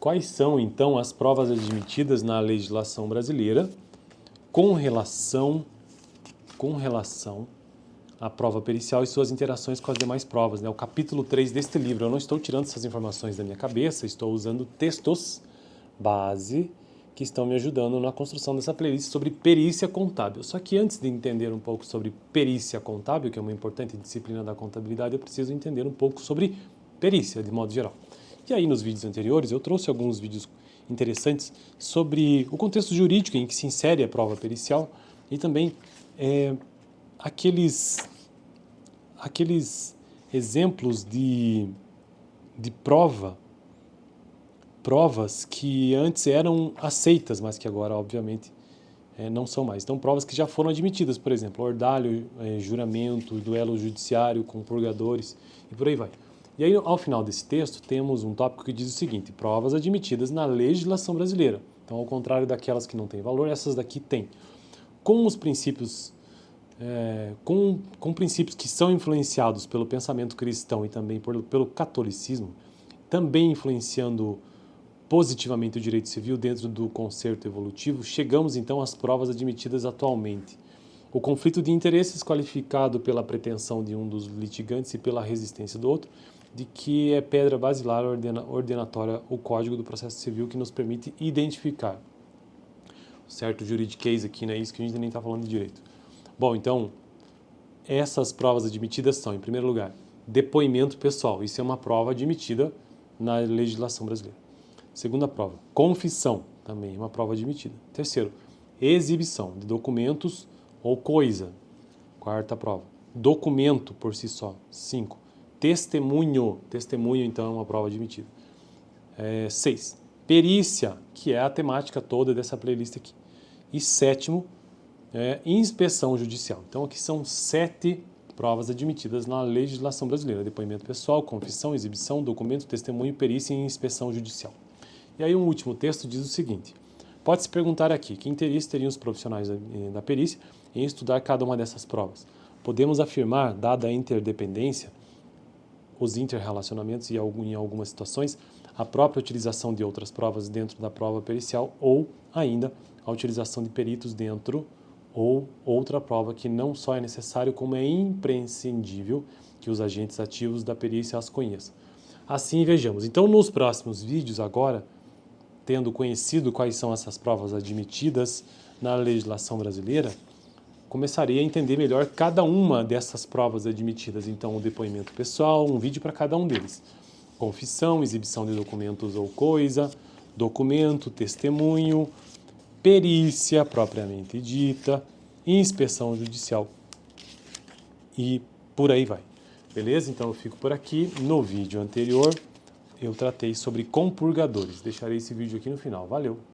Quais são, então, as provas admitidas na legislação brasileira com relação à prova pericial e suas interações com as demais provas, né? O capítulo 3 deste livro. Eu não estou tirando essas informações da minha cabeça, estou usando textos base que estão me ajudando na construção dessa playlist sobre perícia contábil. Só que antes de entender um pouco sobre perícia contábil, que é uma importante disciplina da contabilidade, eu preciso entender um pouco sobre perícia, de modo geral. E aí, nos vídeos anteriores, eu trouxe alguns vídeos interessantes sobre o contexto jurídico em que se insere a prova pericial e também aqueles exemplos de provas que antes eram aceitas, mas que agora, obviamente, não são mais. Então, provas que já foram admitidas, por exemplo, ordalho, juramento, duelo judiciário com purgadores e por aí vai. E aí, ao final desse texto, temos um tópico que diz o seguinte: provas admitidas na legislação brasileira. Então, ao contrário daquelas que não têm valor, essas daqui têm. Com os princípios, com princípios que são influenciados pelo pensamento cristão e também pelo catolicismo, também influenciando positivamente o direito civil dentro do concerto evolutivo, chegamos então às provas admitidas atualmente. O conflito de interesses qualificado pela pretensão de um dos litigantes e pela resistência do outro, de que é pedra basilar ordenatória o Código do Processo Civil que nos permite identificar. Certo juridiquês aqui, não é isso que a gente nem está falando de direito. Bom, então, essas provas admitidas são, em primeiro lugar, depoimento pessoal. Isso é uma prova admitida na legislação brasileira. Segunda prova, confissão, também é uma prova admitida. Terceiro, exibição de documentos ou coisa. Quarta prova, documento por si só. 5, testemunho. Testemunho, então, é uma prova admitida. 6, perícia, que é a temática toda dessa playlist aqui. E sétimo, inspeção judicial. Então, aqui são 7 provas admitidas na legislação brasileira: depoimento pessoal, confissão, exibição, documento, testemunho, perícia e inspeção judicial. E aí um último texto diz o seguinte: pode-se perguntar aqui, que interesse teriam os profissionais da perícia em estudar cada uma dessas provas? Podemos afirmar, dada a interdependência, os interrelacionamentos e em algumas situações, a própria utilização de outras provas dentro da prova pericial ou ainda a utilização de peritos dentro ou outra prova que não só é necessário, como é imprescindível que os agentes ativos da perícia as conheçam. Assim, vejamos. Então, nos próximos vídeos agora, tendo conhecido quais são essas provas admitidas na legislação brasileira, começarei a entender melhor cada uma dessas provas admitidas. Então, o depoimento pessoal, um vídeo para cada um deles. Confissão, exibição de documentos ou coisa, documento, testemunho, perícia propriamente dita, inspeção judicial e por aí vai. Beleza? Então eu fico por aqui. No vídeo anterior eu tratei sobre compurgadores. Deixarei esse vídeo aqui no final. Valeu!